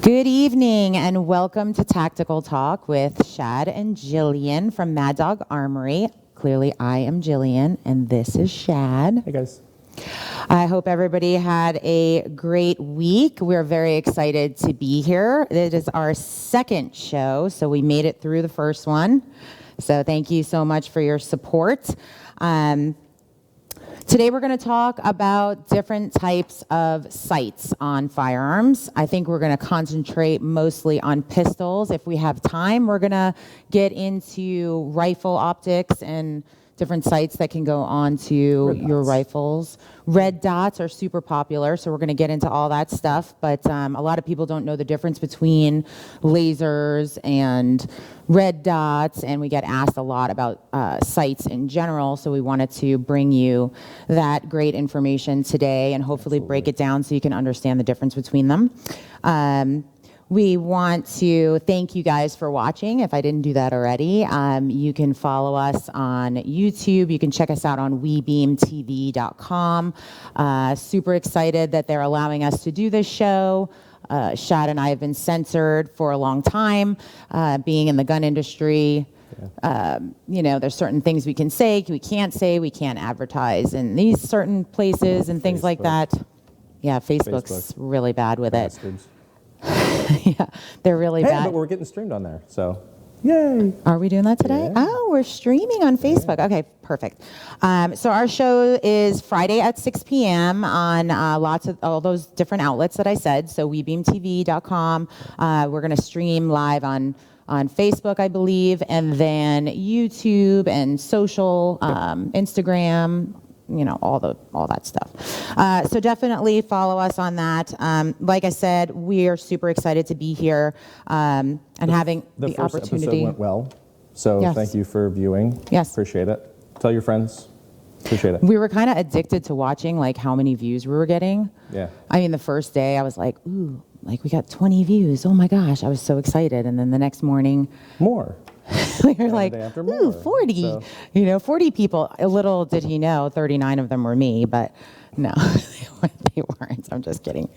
Good evening and welcome to Tactical Talk with Shad and Jillian from Mad Dog Armory. Clearly I am Jillian and this is Shad. Hey guys. I hope everybody had a great week. We're very excited to be here. It is our second show, so we made it through the first one. So thank you so much for your support. Today we're going to talk about different types of sights on firearms. I think we're going to concentrate mostly on pistols. If we have time, we're going to get into rifle optics and different sights that can go onto your rifles. Red dots are super popular, so we're going to get into all that stuff. But a lot of people don't know the difference between lasers and red dots, and we get asked a lot about sights in general, so we wanted to bring you that great information today and hopefully break it down so you can understand the difference between them. We want to thank you guys for watching. If I didn't do that already, you can follow us on YouTube. You can check us out on WEBEAMTV.com. Super excited that they're allowing us to do this show. Shad and I have been censored for a long time, being in the gun industry. You know, there's certain things we can say, we can't advertise in these certain places and things like that. Yeah, Facebook's really bad with it. Yeah, they're really bad. But we're getting streamed on there, so yay. Are we doing that today? Yeah. Oh, we're streaming on Facebook. Yeah. Okay, perfect. So our show is Friday at 6 p.m. on lots of all those different outlets that I said. So WeBeamTV.com. We're going to stream live on Facebook, I believe, and then YouTube and social, Instagram. You know, all that stuff. So definitely follow us on that. Like I said, we are super excited to be here and having the first opportunity. Episode went well, so thank you for viewing. Yes, appreciate it. Tell your friends. Appreciate it. We were kind of addicted to watching like how many views we were getting. Yeah. I mean, the first day I was like, ooh, like we got 20 views. Oh my gosh, I was so excited. And then the next morning, more. We were like, ooh, 40, so. You know, 40 people. A little did he know, 39 of them were me, but no, they weren't. I'm just kidding.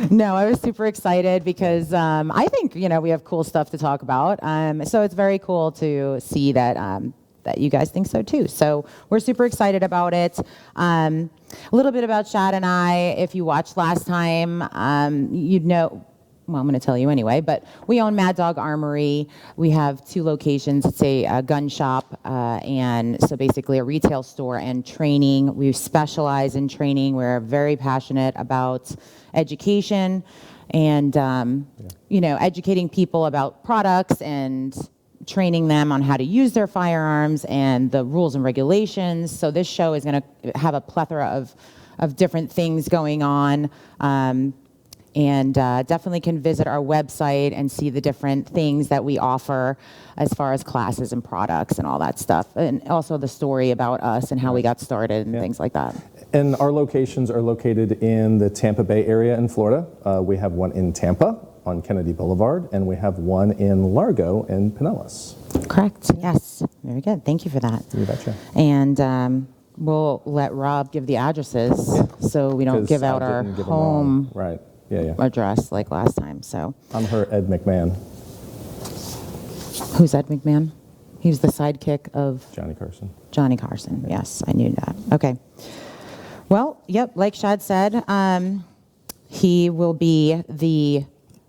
No, I was super excited because I think, you know, we have cool stuff to talk about. So it's very cool to see that that you guys think so too. So we're super excited about it. A little bit about Shad and I. If you watched last time, you'd know. Well, I'm going to tell you anyway, but we own Mad Dog Armory. We have 2 locations. It's a gun shop, and so basically a retail store and training. We specialize in training. We're very passionate about education and, you know, educating people about products and training them on how to use their firearms and the rules and regulations. So this show is going to have a plethora of different things going on. And definitely can visit our website and see the different things that we offer as far as classes and products and all that stuff. And also the story about us and how we got started and things like that. And our locations are located in the Tampa Bay area in Florida. We have one in Tampa on Kennedy Boulevard, and we have one in Largo in Pinellas. Correct, yes. Very good, thank you for that. You betcha. And we'll let Rob give the addresses so we don't give out our home address like last time. So I'm her Ed McMahon. Who's Ed McMahon? He was the sidekick of Johnny Carson. Johnny Carson, yes, I knew that. Okay. Well, yep, like Shad said, he will be the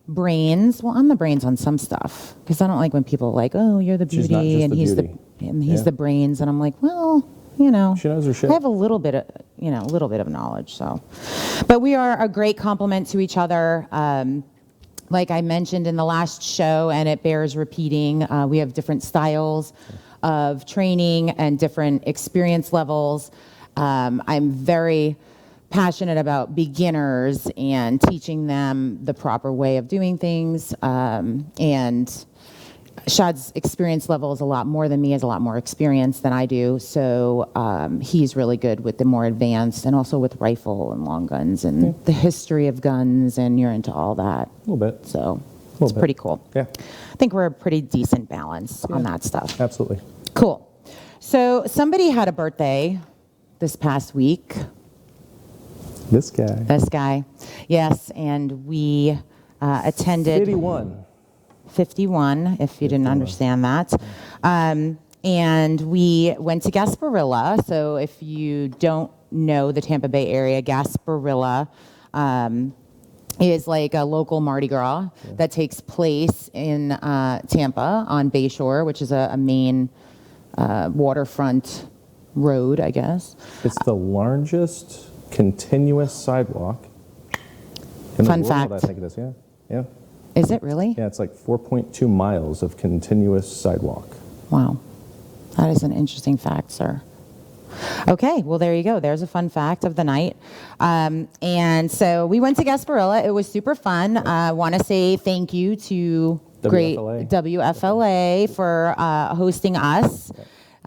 brains. Well, I'm the brains on some stuff because I don't like when people are like, oh, you're the beauty and he's the brains, and I'm like, well, you know, she knows her shit. I have a little bit of, you know, a little bit of knowledge. So, but we are a great complement to each other. Like I mentioned in the last show, and it bears repeating, we have different styles of training and different experience levels. I'm very passionate about beginners and teaching them the proper way of doing things. And Shad's experience level is a lot more than me, has a lot more experience than I do. So he's really good with the more advanced and also with rifle and long guns and the history of guns, and you're into all that. A little bit. So it's pretty cool. Yeah. I think we're a pretty decent balance on that stuff. Absolutely. Cool. So somebody had a birthday this past week. This guy. Yes, and we attended 81. 51, if you didn't understand that. And we went to Gasparilla. So if you don't know the Tampa Bay area, Gasparilla is like a local Mardi Gras that takes place in Tampa on Bayshore, which is a main waterfront road, I guess. It's the largest continuous sidewalk in Fun the world, fact. I think it is. Yeah. Yeah. Is it really? Yeah, it's like 4.2 miles of continuous sidewalk. Wow. That is an interesting fact, sir. Okay, well, there you go. There's a fun fact of the night. And so we went to Gasparilla. It was super fun. I want to say thank you to great WFLA for hosting us.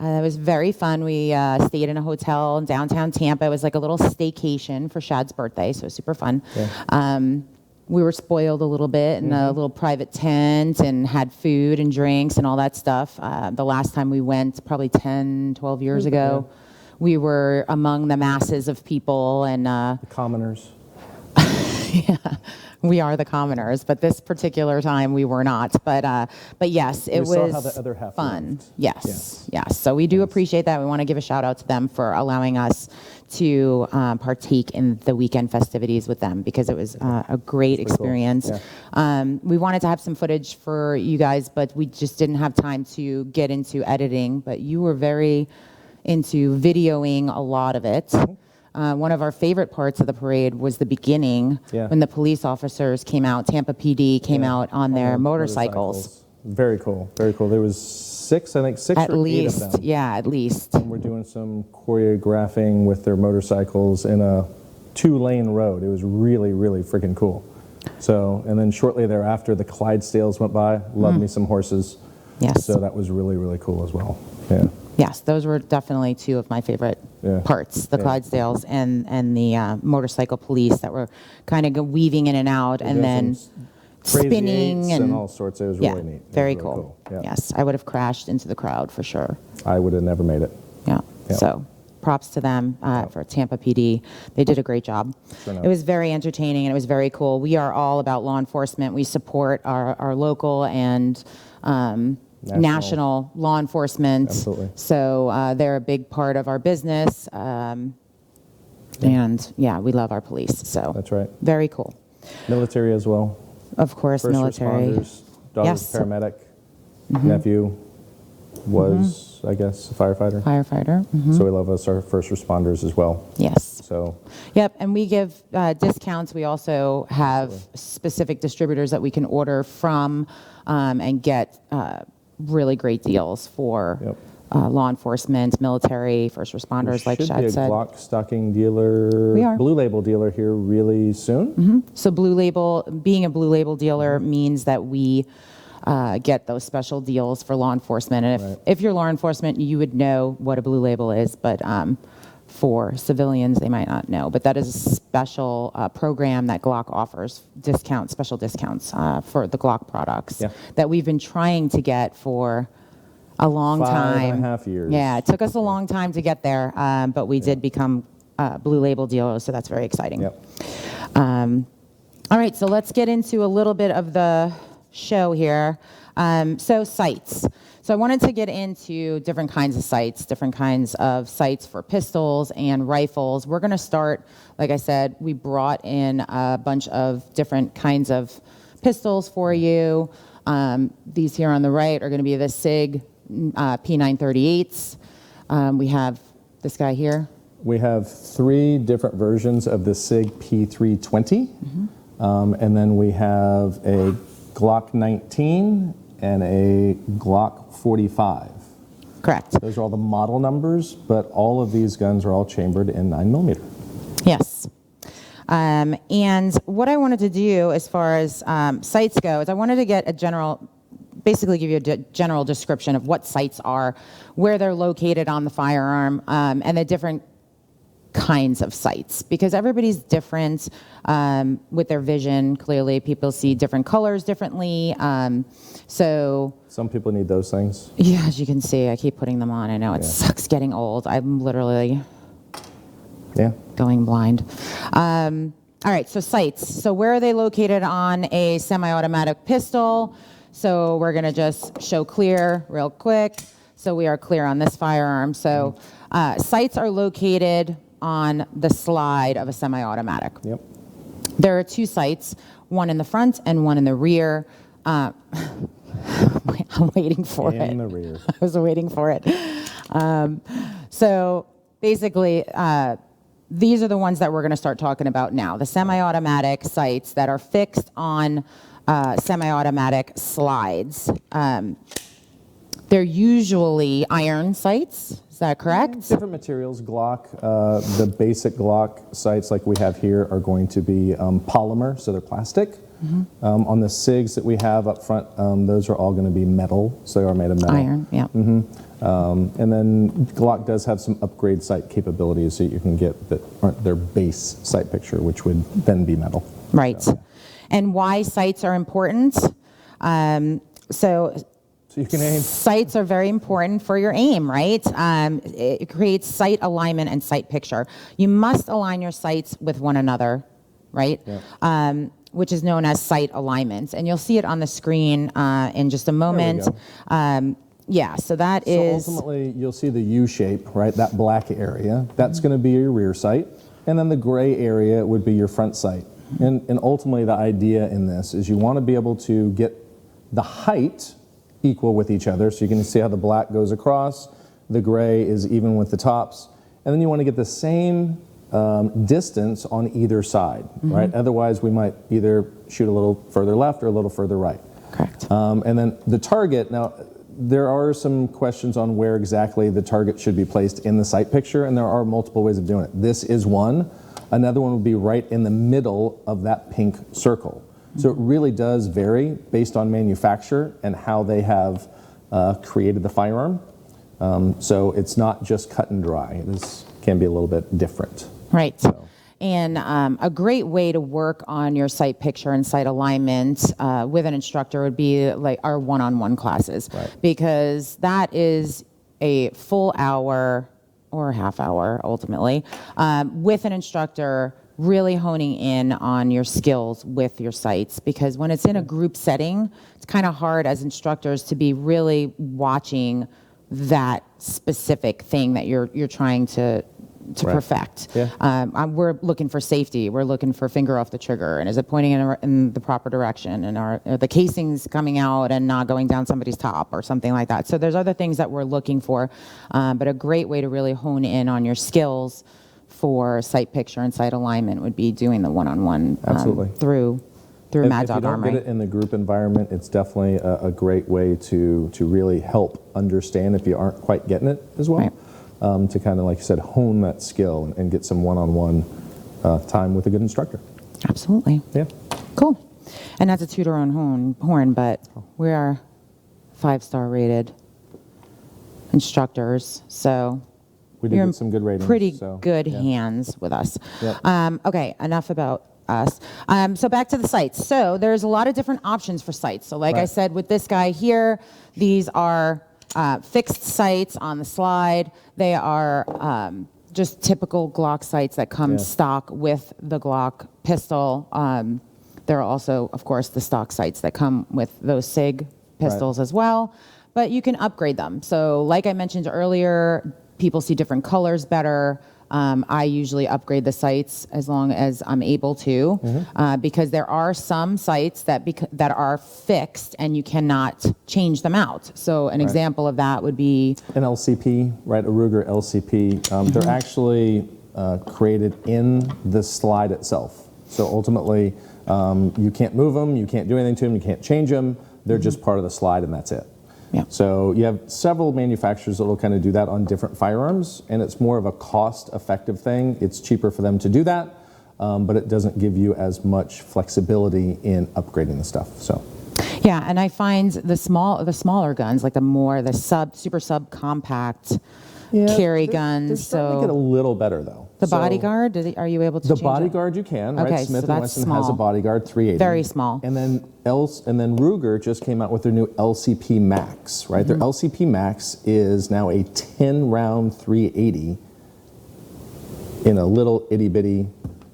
It was very fun. We stayed in a hotel in downtown Tampa. It was like a little staycation for Shad's birthday, so it was super fun. Yeah. We were spoiled a little bit in a little private tent and had food and drinks and all that stuff. The last time we went, probably 10, 12 years ago, we were among the masses of people and the commoners. Yeah, we are the commoners, but this particular time we were not. But yes, it saw was how the other half fun. lived. Yes. So we do appreciate that. We want to give a shout out to them for allowing us to partake in the weekend festivities with them because it was a great experience. Cool. Yeah. We wanted to have some footage for you guys, but we just didn't have time to get into editing. But you were very into videoing a lot of it. One of our favorite parts of the parade was the beginning when the police officers came out, Tampa PD came out on their motorcycles. Very cool, very cool. There was six or 8 of them. Yeah, at least. And we're doing some choreographing with their motorcycles in a 2-lane road. It was really, really freaking cool. So, and then shortly thereafter, the Clydesdales went by. Loved me some horses. Yes. So that was really, really cool as well. Yeah. Yes, those were definitely two of my favorite parts, the Clydesdales and the motorcycle police that were kind of weaving in and out and then spinning and all sorts. It was really neat. Very really cool. Yeah. Yes, I would have crashed into the crowd for sure. I would have never made it. Yeah. So props to them for Tampa PD. They did a great job. Sure it was very entertaining and it was very cool. We are all about law enforcement. We support our local and national law enforcement. Absolutely. So they're a big part of our business. And yeah, we love our police. So that's right. Very cool. Military as well. Of course, First military. Responders, daughter's paramedic, nephew was, I guess, a firefighter. So we love us, our first responders as well. Yes. So. Yep, and we give discounts. We also have specific distributors that we can order from and get really great deals for law enforcement, military, first responders, like Shad said. Should be a Glock stocking dealer, We are. Blue Label dealer here really soon. So Blue Label, being a Blue Label dealer means that we get those special deals for law enforcement. And if you're law enforcement, you would know what a Blue Label is, but for civilians, they might not know. But that is a special program that Glock offers, special discounts for the Glock products that we've been trying to get for a long time. 5.5 years. Yeah, it took us a long time to get there, but we did become Blue Label dealers, so that's very exciting. Yep. All right, so let's get into a little bit of the show here. So sights. So I wanted to get into different kinds of sights, different kinds of sights for pistols and rifles. We're going to start, like I said, we brought in a bunch of different kinds of pistols for you. These here on the right are going to be the SIG P938s. We have this guy here. We have 3 different versions of the SIG P320. And then we have a Glock 19 and a Glock 45. Correct. Those are all the model numbers, but all of these guns are all chambered in 9mm. Yes. And what I wanted to do as far as sights go is I wanted to get basically give you a general description of what sights are, where they're located on the firearm, and the different kinds of sights, because everybody's different with their vision. Clearly, people see different colors differently. So some people need those things. Yeah, as you can see, I keep putting them on. I know it sucks getting old. I'm literally going blind. All right, so sights. So where are they located on a semi-automatic pistol? So we're going to just show clear real quick. So we are clear on this firearm. So sights are located on the slide of a semi-automatic. Yep. There are 2 sights, one in the front and one in the rear. I'm waiting for it. In the rear. I was waiting for it. So basically, these are the ones that we're going to start talking about now. The semi-automatic sights that are fixed on semi-automatic slides. They're usually iron sights. Is that correct? Different materials. Glock, the basic Glock sights like we have here are going to be polymer, so they're plastic. On the SIGs that we have up front, those are all going to be metal, so they are made of metal. Iron, yeah. And then Glock does have some upgrade sight capabilities that you can get that aren't their base sight picture, which would then be metal. Right. So, And why sights are important? So you can aim. sights are very important for your aim, right? It creates sight alignment and sight picture. You must align your sights with one another, right? Yeah. Which is known as sight alignment. And you'll see it on the screen in just a moment. Yeah, so that is... So ultimately, you'll see the U shape, right? That black area. That's going to be your rear sight. And then the gray area would be your front sight. And ultimately, the idea in this is you want to be able to get the height equal with each other. So you can see how the black goes across. The gray is even with the tops. And then you want to get the same distance on either side, right? Otherwise, we might either shoot a little further left or a little further right. Correct. And then the target, now, there are some questions on where exactly the target should be placed in the sight picture, and there are multiple ways of doing it. This is one. Another one would be right in the middle of that pink circle. So it really does vary based on manufacturer and how they have created the firearm. So it's not just cut and dry. This can be a little bit different. Right. So. And a great way to work on your sight picture and sight alignment with an instructor would be like our one-on-one classes. Right. Because that is a full hour or a half hour, ultimately, with an instructor really honing in on your skills with your sights. Because when it's in a group setting, it's kind of hard as instructors to be really watching that specific thing that you're trying to perfect. Yeah. We're looking for safety. We're looking for finger off the trigger, and is it pointing in the proper direction, and are the casings coming out and not going down somebody's top or something like that. So there's other things that we're looking for, but a great way to really hone in on your skills for sight picture and sight alignment would be doing the one-on-one through Mad Dog Armory. If you don't get it in the group environment, it's definitely a great way to really help understand if you aren't quite getting it as well. Right. To kind of, like you said, hone that skill and get some one-on-one time with a good instructor. Absolutely. Yeah. Cool. And not to toot our own horn, but we are 5-star rated instructors, so we did get some good ratings. Pretty good hands with us. Yep. Okay, enough about us. So back to the sights. So there's a lot of different options for sights. So like I said, with this guy here, these are fixed sights on the slide. They are just typical Glock sights that come stock with the Glock pistol. There are also, of course, the stock sights that come with those SIG pistols as well, but you can upgrade them. So like I mentioned earlier, people see different colors better. I usually upgrade the sights as long as I'm able to, because there are some sights that are fixed and you cannot change them out. So an example of that would be an LCP, right? A Ruger LCP. They're actually created in the slide itself. So ultimately, you can't move them, you can't do anything to them, you can't change them. They're just part of the slide, and that's it. Yeah. So you have several manufacturers that will kind of do that on different firearms, and it's more of a cost-effective thing. It's cheaper for them to do that, but it doesn't give you as much flexibility in upgrading the stuff. So. Yeah, and I find the smaller guns, like the super sub compact carry guns. They're starting to get a little better though. The Bodyguard, are you able to change it? The Bodyguard you can, right? Okay, Smith so & Wesson has a Bodyguard 380. Very small. And then Ruger just came out with their new LCP Max, right? Their LCP Max is now a 10-round 380 in a little itty-bitty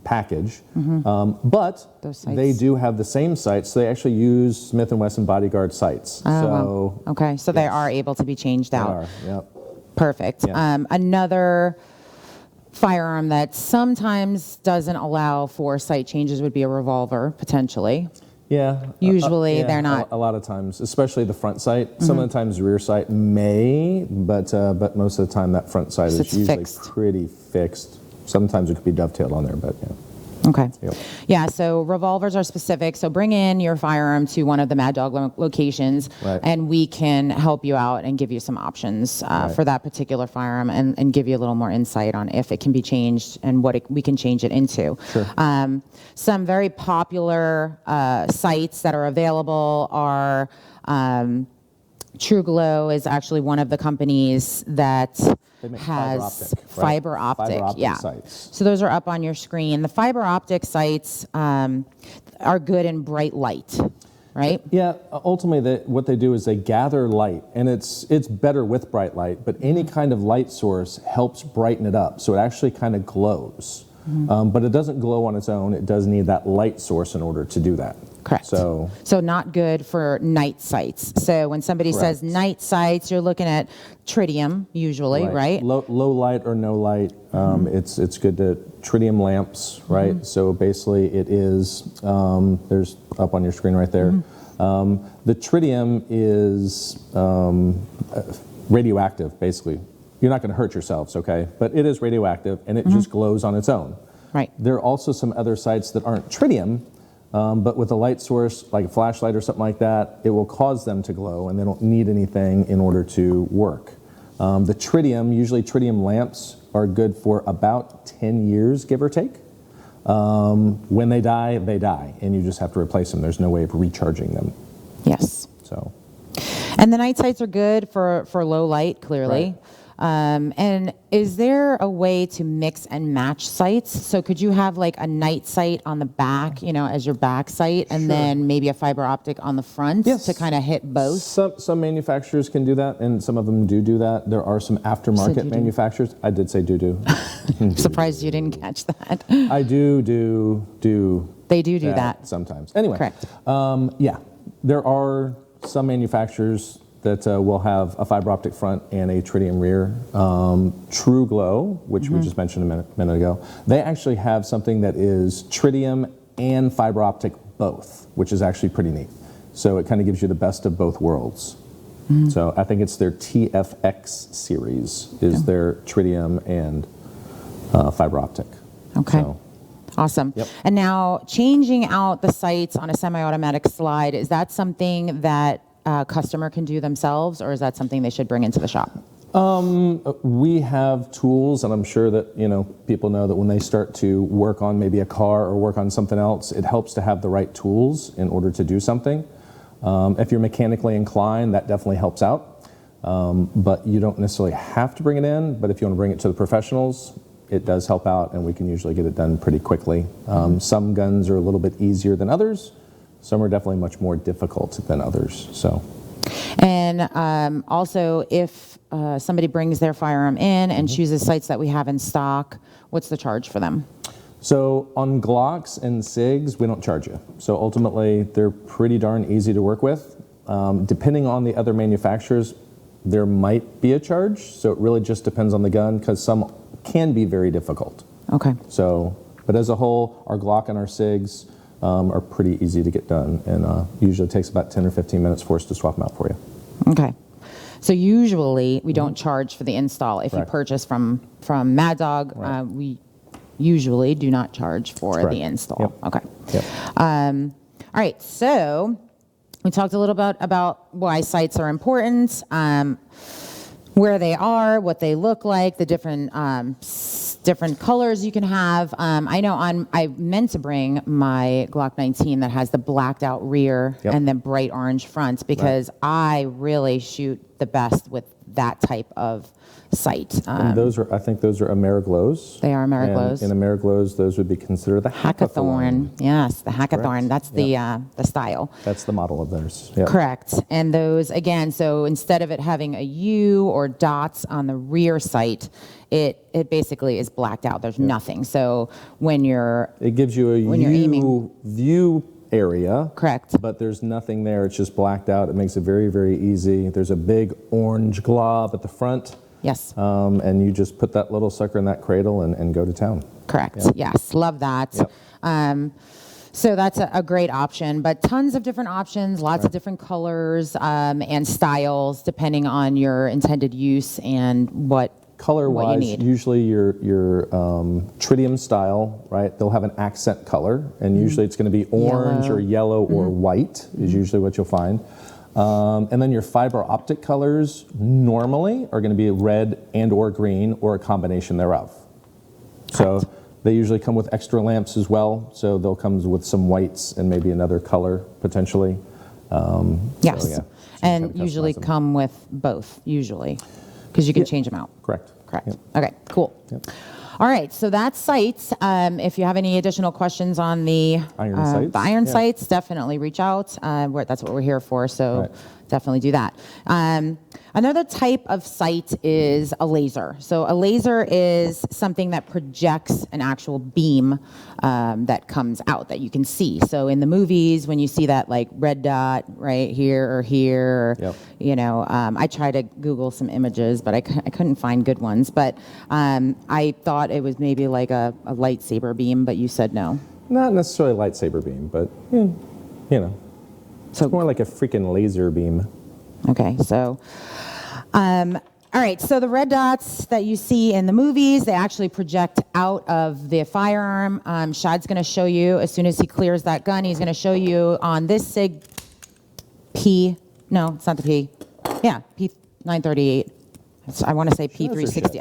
package. But Those sights. they do have the same sights. They actually use Smith & Wesson Bodyguard sights. Oh, So wow. Okay, so they are able to be changed they out. are, yep. Perfect. Yeah. Another firearm that sometimes doesn't allow for sight changes would be a revolver, potentially. Yeah. Usually yeah, they're not. A lot of times, especially the front sight. Some of the times the rear sight may, but most of the time that front sight So is it's usually fixed. pretty fixed. Sometimes it could be dovetailed on there, but yeah. Okay. Yep. Yeah, so revolvers are specific. So bring in your firearm to one of the Mad Dog locations, Right. and we can help you out and give you some options for that particular firearm and give you a little more insight on if it can be changed and what we can change it into. Sure. Some very popular sites that are available are True Glow is actually one of the companies that They make has fiber optic, right? fiber optic, yeah. Sights. So those are up on your screen. The fiber optic sights are good in bright light, right? Yeah, ultimately what they do is they gather light, and it's better with bright light, but any kind of light source helps brighten it up, so it actually kind of glows. But it doesn't glow on its own. It does need that light source in order to do that. Correct. So not good for night sights. So when somebody says Correct. night sights, you're looking at tritium usually, right? Low light or no light, it's good to tritium lamps, right? So basically it is, there's up on your screen right there. The tritium is radioactive, basically. You're not going to hurt yourselves, okay? But it is radioactive, and it just glows on its own. Right. There are also some other sites that aren't tritium, but with a light source, like a flashlight or something like that, it will cause them to glow, and they don't need anything in order to work. The tritium, usually tritium lamps, are good for about 10 years, give or take. When they die, and you just have to replace them. There's no way of recharging them. Yes. So. And the night sights are good for low light, clearly. Right. And is there a way to mix and match sights? So could you have like a night sight on the back, as your back sight, and then maybe a fiber optic on the front to kind of hit both? Some manufacturers can do that, and some of them do that. There are some aftermarket manufacturers. I did say do. I'm surprised you didn't catch that. I do. They do that. Sometimes. Anyway. Correct. Yeah, there are some manufacturers that will have a fiber optic front and a tritium rear. True Glow, which we just mentioned a minute ago, they actually have something that is tritium and fiber optic both, which is actually pretty neat. So it kind of gives you the best of both worlds. So I think it's their TFX series is their tritium and fiber optic. Okay. So, awesome. Yep. And now changing out the sights on a semi-automatic slide, is that something that a customer can do themselves, or is that something they should bring into the shop? We have tools, and I'm sure that people know that when they start to work on maybe a car or work on something else, it helps to have the right tools in order to do something. If you're mechanically inclined, that definitely helps out. But you don't necessarily have to bring it in, but if you want to bring it to the professionals, it does help out, and we can usually get it done pretty quickly. Some guns are a little bit easier than others. Some are definitely much more difficult than others. So, and also, if somebody brings their firearm in and chooses sights that we have in stock, what's the charge for them? So on Glocks and SIGs, we don't charge you. So ultimately, they're pretty darn easy to work with. Depending on the other manufacturers, there might be a charge. So it really just depends on the gun, because some can be very difficult. Okay. So, but as a whole, our Glock and our SIGs are pretty easy to get done, and usually takes about 10 or 15 minutes for us to swap them out for you. Okay. So usually we don't charge for the install. If you purchase from Mad Dog, we usually do not charge for the install. Yep. Okay. Yep. All right. So we talked a little bit about why sights are important, where they are, what they look like, the different colors you can have. I know I meant to bring my Glock 19 that has the blacked out rear and the bright orange front, because I really shoot the best with that type of sight. And I think those are Ameriglows. They are Ameriglows. And in Ameriglows, those would be considered the Hackathorn. Yes, the Hackathorn. Correct. That's the style. That's the model of theirs. Yep. Correct. And those, again, so instead of it having a U or dots on the rear sight, it basically is blacked out. There's nothing. So when it gives you a view area. Correct. But there's nothing there. It's just blacked out. It makes it very, very easy. There's a big orange glob at the front. Yes. And you just put that little sucker in that cradle and go to town. Correct. Yep. Yes. Love that. Yep. So that's a great option, but tons of different options, lots of different colors and styles depending on your intended use and what color-wise, you need. Usually your tritium style, right? They'll have an accent color, and usually it's going to be orange or yellow or white is usually what you'll find. And then your fiber optic colors normally are going to be red and or green or a combination thereof. So they usually come with extra lamps as well. So they'll come with some whites and maybe another color potentially. Yes. So, yeah. And usually come with both, usually, because you can change them out. Correct. Yep. Okay, cool. Yep. All right, so that's sights. If you have any additional questions on the iron sights, definitely reach out. That's what we're here for, so definitely do that. Another type of sight is a laser. So a laser is something that projects an actual beam that comes out that you can see. So in the movies, when you see that like red dot right here or here, or, you know, I tried to Google some images, but I couldn't find good ones. But I thought it was maybe like a lightsaber beam, but you said no. Not necessarily a lightsaber beam, but you know, it's more like a freaking laser beam. Okay, so, all right, so the red dots that you see in the movies, they actually project out of the firearm. Shad's going to show you, as soon as he clears that gun, he's going to show you on this SIG P, no, it's not the P, yeah, P938. I want to say P360,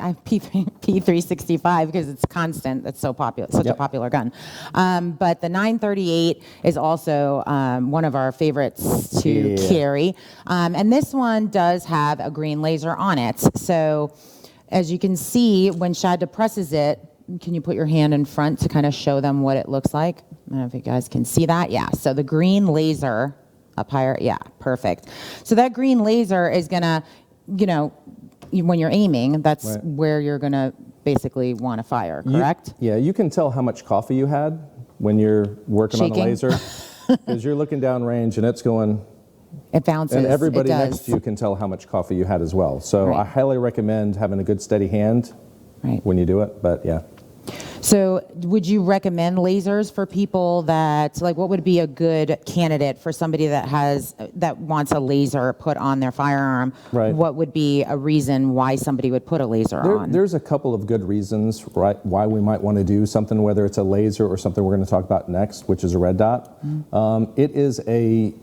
P365 because it's constant. It's so popular, such a popular gun. But the 938 is also one of our favorites to carry. And this one does have a green laser on it. So as you can see, when Shad depresses it, can you put your hand in front to kind of show them what it looks like? I don't know if you guys can see that. Yeah, so the green laser up higher, yeah, perfect. So that green laser is going to, you know, when you're aiming, that's where you're going to basically want to fire, correct? You can tell how much coffee you had when you're working on a laser because you're looking down range and it's going... It bounces. And everybody next to you can tell how much coffee you had as well. So I highly recommend having a good steady hand when you do it, but yeah. So would you recommend lasers for people that, like, what would be a good candidate for somebody that wants a laser put on their firearm? Right. What would be a reason why somebody would put a laser on? There's a couple of good reasons, why we might want to do something, whether it's a laser or something we're going to talk about next, which is a red dot. It is a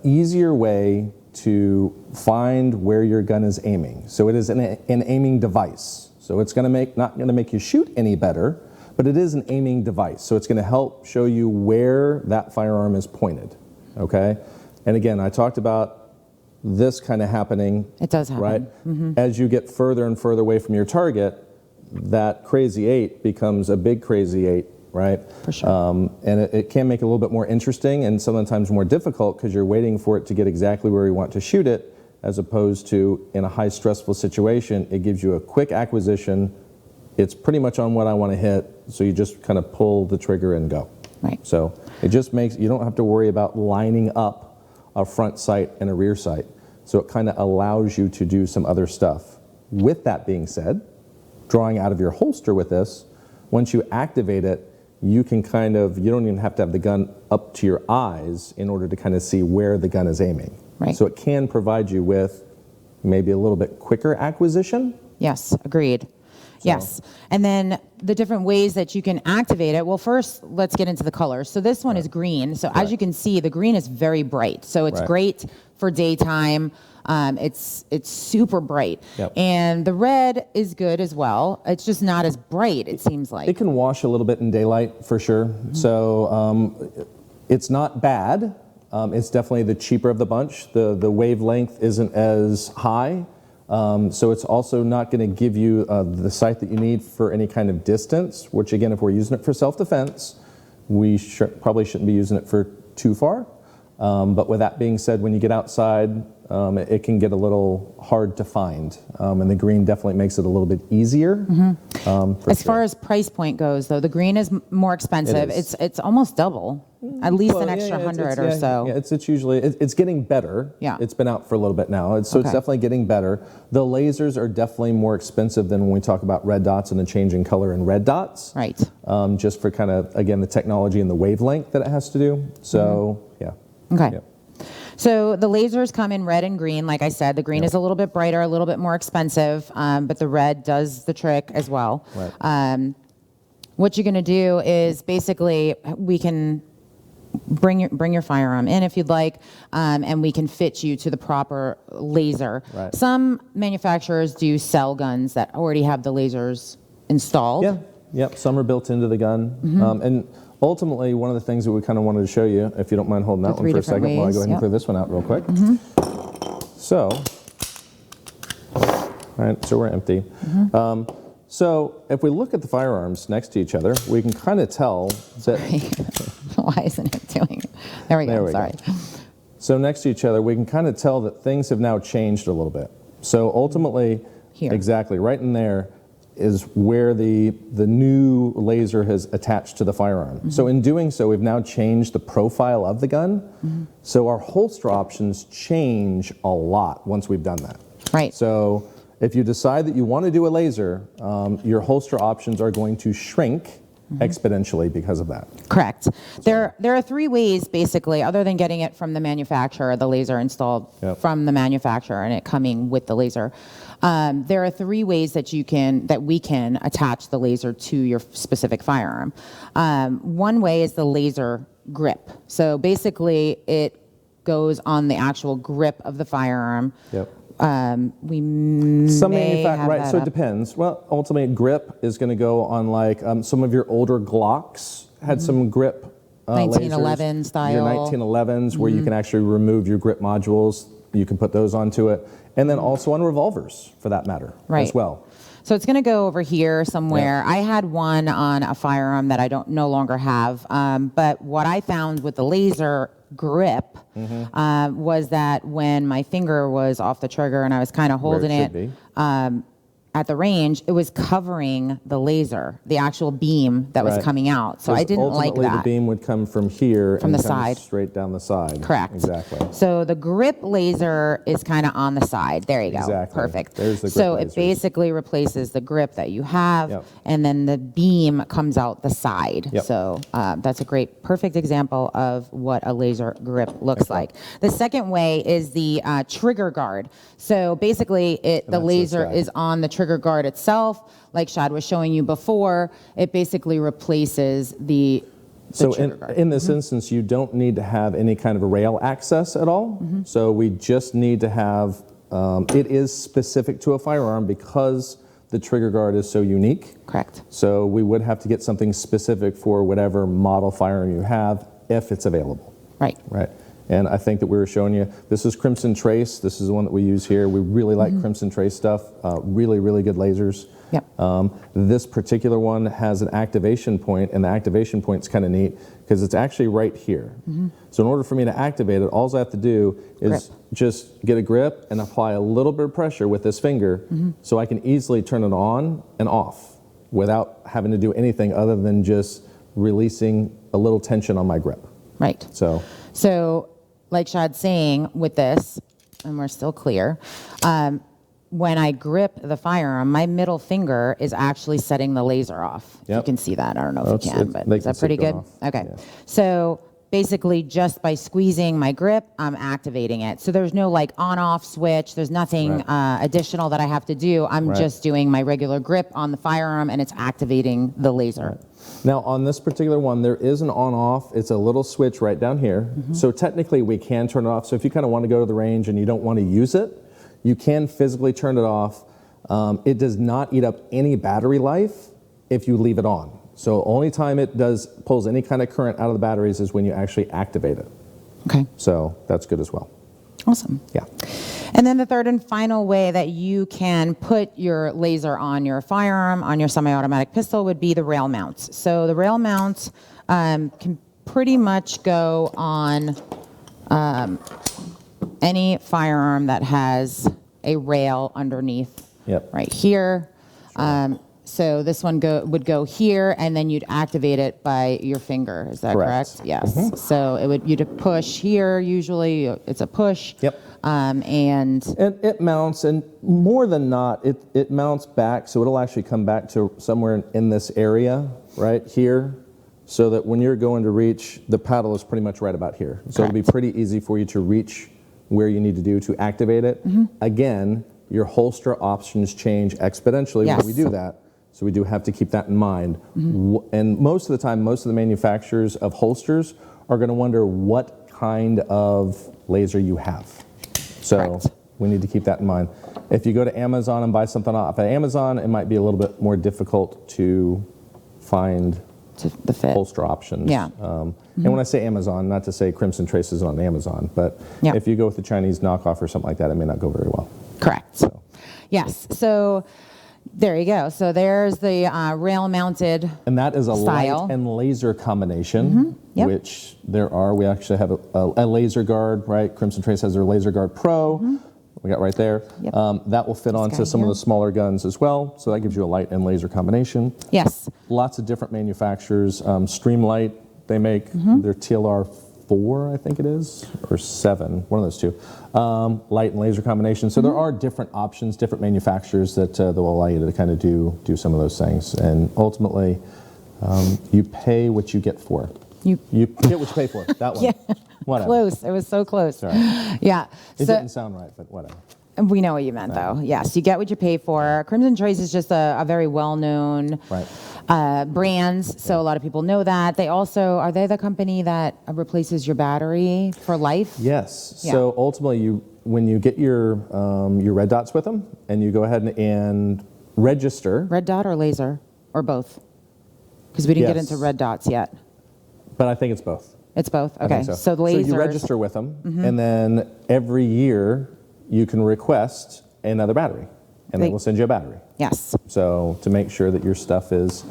easier way to find where your gun is aiming. So it is an aiming device. So it's going to not going to make you shoot any better, but it is an aiming device. So it's going to help show you where that firearm is pointed, okay? And again, I talked about this kind of happening. It does happen. Right? As you get further and further away from your target, that crazy 8 becomes a big crazy 8, right? For sure. And it can make it a little bit more interesting and sometimes more difficult because you're waiting for it to get exactly where you want to shoot it, as opposed to in a high stressful situation, it gives you a quick acquisition. It's pretty much on what I want to hit, so you just kind of pull the trigger and go. Right. So it just makes, you don't have to worry about lining up a front sight and a rear sight. So it kind of allows you to do some other stuff. With that being said, drawing out of your holster with this, once you activate it, you can kind of, you don't even have to have the gun up to your eyes in order to kind of see where the gun is aiming. Right. So it can provide you with maybe a little bit quicker acquisition. Yes, agreed. Yes. And then the different ways that you can activate it. Well, first, let's get into the colors. So this one is green. So as you can see, the green is very bright. So it's great for daytime. It's super bright. And the red is good as well. It's just not as bright, it seems like. It can wash a little bit in daylight for sure. So it's not bad. It's definitely the cheaper of the bunch. The wavelength isn't as high, so it's also not going to give you the sight that you need for any kind of distance, which again, if we're using it for self-defense, we probably shouldn't be using it for too far. But with that being said, when you get outside, it can get a little hard to find, and the green definitely makes it a little bit easier. As far as price point goes, though, the green is more expensive. It's almost double, at least an extra 100 or so. Yeah, it's usually it's getting better. Yeah, it's been out for a little bit now, so it's definitely getting better. The lasers are definitely more expensive than when we talk about red dots and the change in color in red dots. Right. Just for kind of again the technology and the wavelength that it has to do. So yeah. Okay. Yeah. So the lasers come in red and green. Like I said, the green is a little bit brighter, a little bit more expensive, but the red does the trick as well. Right. What you're going to do is basically we can bring your firearm in if you'd like, and we can fit you to the proper laser. Right. Some manufacturers do sell guns that already have the lasers installed. Yeah. Yep. Some are built into the gun, and ultimately, one of the things that we kind of wanted to show you, if you don't mind holding that one for a second while I go ahead and clear this one out real quick. So, all right, so we're empty. So if we look at the firearms next to each other, we can kind of tell that... Why isn't it doing it? There we go, sorry. So next to each other, we can kind of tell that things have now changed a little bit. So ultimately, exactly, right in there, is where the new laser has attached to the firearm. So in doing so, we've now changed the profile of the gun. So our holster options change a lot once we've done that. Right. So if you decide that you want to do a laser, your holster options are going to shrink exponentially because of that. Correct. There are three ways, basically, other than getting it from the manufacturer, the laser installed from the manufacturer and it coming with the laser. There are three ways that we can attach the laser to your specific firearm. One way is the laser grip. So basically, it goes on the actual grip of the firearm. Yep. We may have right, so it depends. Well, ultimately, grip is going to go on like some of your older Glocks had some grip 1911 lasers. style. Your 1911s where you can actually remove your grip modules. You can put those onto it. And then also on revolvers, for that matter, as well. So it's going to go over here somewhere. I had one on a firearm that I no longer have. But what I found with the laser grip was that when my finger was off the trigger and I was kind of holding it at the range, it was covering the laser, the actual beam that was coming out. So I didn't like that. Ultimately, the beam would come from here from and the side, straight down the side. Correct. Exactly. So the grip laser is kind of on the side. There you go. Exactly. Perfect. There's the grip so lasers. It basically replaces the grip that you have, and then the beam comes out the side. So that's a perfect example of what a laser grip looks like. The second way is the trigger guard. So basically, the laser is on the trigger guard itself. Like Shad was showing you before, it basically replaces the trigger guard. In this instance, you don't need to have any kind of rail access at all. So we just need to have, it is specific to a firearm because the trigger guard is so unique. Correct. So we would have to get something specific for whatever model firearm you have if it's available. Right. Right. And I think that we were showing you, this is Crimson Trace. This is the one that we use here. We really like Crimson Trace stuff. Really, really good lasers. Yep. This particular one has an activation point, and the activation point's kind of neat because it's actually right here. So in order for me to activate it, all I have to do is just get a grip and apply a little bit of pressure with this finger so I can easily turn it on and off without having to do anything other than just releasing a little tension on my grip. Right. So like Shad's saying with this, and we're still clear, when I grip the firearm, my middle finger is actually setting the laser off. You can see that. I don't know if you can, but is that pretty good? Okay. So basically just by squeezing my grip, I'm activating it. So there's no like on-off switch. There's nothing additional that I have to do. I'm just doing my regular grip on the firearm and it's activating the laser. Now on this particular one, there is an on-off. It's a little switch right down here. So technically we can turn it off. So if you kind of want to go to the range and you don't want to use it, you can physically turn it off. It does not eat up any battery life if you leave it on. So only time it pulls any kind of current out of the batteries is when you actually activate it. Okay. So that's good as well. Awesome. Yeah. And then the third and final way that you can put your laser on your firearm, on your semi-automatic pistol, would be the rail mounts. So the rail mounts can pretty much go on any firearm that has a rail underneath. Yep. Right here. Sure. So this one would go here, and then you'd activate it by your finger. Is that correct? Yes. So you'd push here. Usually, it's a push. Yep. And it mounts, and more than not, it mounts back, so it'll actually come back to somewhere in this area, right here, so that when you're going to reach, the paddle is pretty much right about here. So it'll be pretty easy for you to reach where you need to do to activate it. Again, your holster options change exponentially when we do that. So we do have to keep that in mind. And most of the time, most of the manufacturers of holsters are going to wonder what kind of laser you have. So we need to keep that in mind. If you go to Amazon and buy something off of Amazon, it might be a little bit more difficult to find the fit. Holster options. Yeah. And when I say Amazon, not to say Crimson Trace is on Amazon, but if you go with the Chinese knockoff or something like that, it may not go very well. Correct. So. Yes. So there you go. So there's the rail mounted And that is a style. light and laser combination, which there are. We actually have a laser guard, right? Crimson Trace has their Laser Guard Pro. We got right there. That will fit onto some of the smaller guns as well. So that gives you a light and laser combination. Yes. Lots of different manufacturers. Streamlight, they make their TLR 4, I think it is, or 7, one of those two. Light and laser combination. So there are different options, different manufacturers that will allow you to kind of do some of those things. And ultimately, you pay what you get for. You get what you pay for. That one. Whatever. Close. It was so close. Sorry. Yeah. It didn't sound right, but whatever. We know what you meant, though. Yes, you get what you pay for. Crimson Trace is just a very well-known brands, so a lot of people know that. They also, are they the company that replaces your battery for life? Yes. So ultimately, when you get your red dots with them, and you go ahead and register. Red dot or laser, or both? Because we didn't get into red dots yet. But I think it's both. It's both. Okay. So the lasers. So you register with them, and then every year you can request another battery, and they will send you a battery. Yes. So to make sure that your stuff is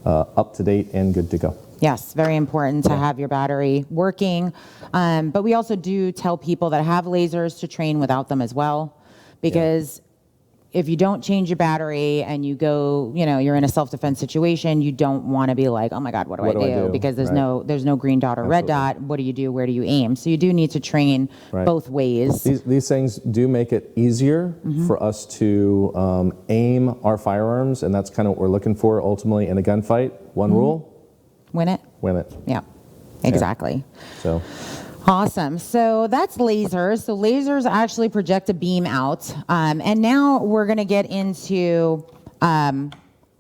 up to date and good to go. Yes, very important to have your battery working. But we also do tell people that have lasers to train without them as well, because if you don't change your battery and you go, you're in a self-defense situation, you don't want to be like, oh my God, what do I do? Because there's no green dot or red dot. What do you do? Where do you aim? So you do need to train both ways. These things do make it easier for us to aim our firearms, and that's kind of what we're looking for ultimately in a gunfight. One rule. Win it. Win it. Yeah, exactly. So. Awesome. So that's lasers. So lasers actually project a beam out. And now we're going to get into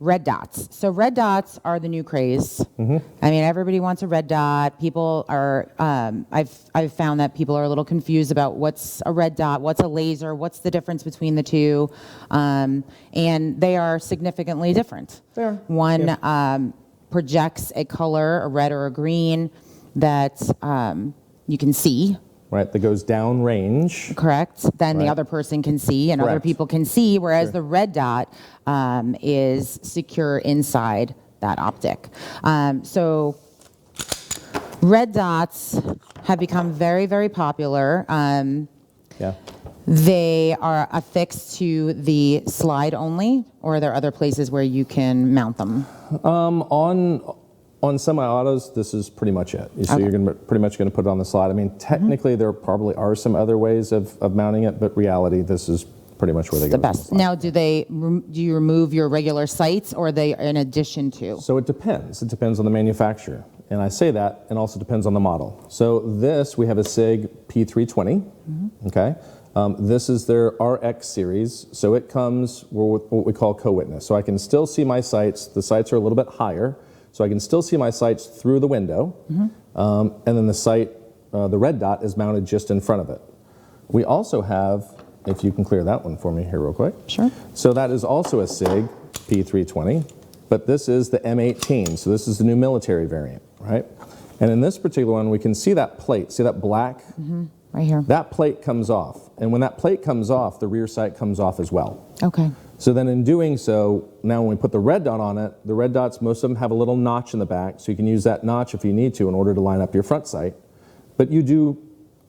red dots. So red dots are the new craze. I mean, everybody wants a red dot. People are, I've found that people are a little confused about what's a red dot, what's a laser, what's the difference between the two. And they are significantly different. They are. One projects a color, a red or a green, that you can see. Right, that goes down range. Correct. Then the other person can see and other people can see, whereas the red dot is secure inside that optic. So red dots have become very, very popular. They are affixed to the slide only, or are there other places where you can mount them? On semi-autos, this is pretty much it. So you're pretty much going to put it on the slide. I mean, technically, there probably are some other ways of mounting it, but reality, this is pretty much where they go. The best. Now, do you remove your regular sights, or are they in addition to? So it depends. It depends on the manufacturer. And I say that, and also depends on the model. So this, we have a SIG P320, okay? This is their RX series, so it comes with what we call co-witness. So I can still see my sights. The sights are a little bit higher, so I can still see my sights through the window, and then the sight, the red dot, is mounted just in front of it. We also have, if you can clear that one for me here real quick. Sure. So that is also a SIG P320, but this is the M18, so this is the new military variant, right? And in this particular one, we can see that plate. See that black? Right here. That plate comes off. And when that plate comes off, the rear sight comes off as well. Okay. So then in doing so, now when we put the red dot on it, the red dots, most of them have a little notch in the back, so you can use that notch if you need to in order to line up your front sight. But you do,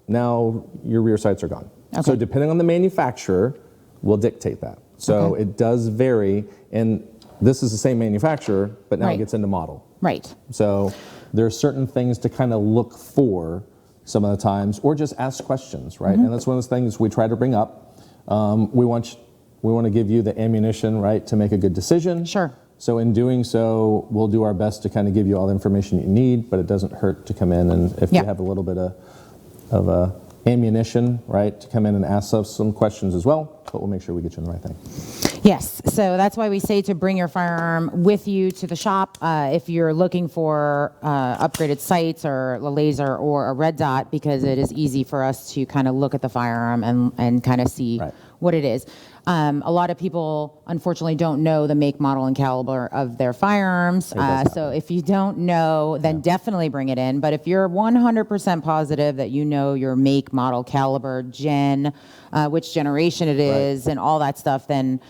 now your rear sights are gone. Okay. So depending on the manufacturer, will dictate that. So it does vary, and this is the same manufacturer, but now it gets into model. Right. So there are certain things to kind of look for some of the times, or just ask questions, right? And that's one of the things we try to bring up. We want to give you the ammunition, right, to make a good decision. Sure. So in doing so, we'll do our best to kind of give you all the information you need, but it doesn't hurt to come in, and if you have a little bit of ammunition, right, to come in and ask us some questions as well, but we'll make sure we get you in the right thing. Yes, so that's why we say to bring your firearm with you to the shop if you're looking for upgraded sights or a laser or a red dot, because it is easy for us to kind of look at the firearm and kind of see what it is. A lot of people, unfortunately, don't know the make, model, and caliber of their firearms. So if you don't know, then definitely bring it in. But if you're 100% positive that you know your make, model, caliber, which generation it is, and all that stuff, then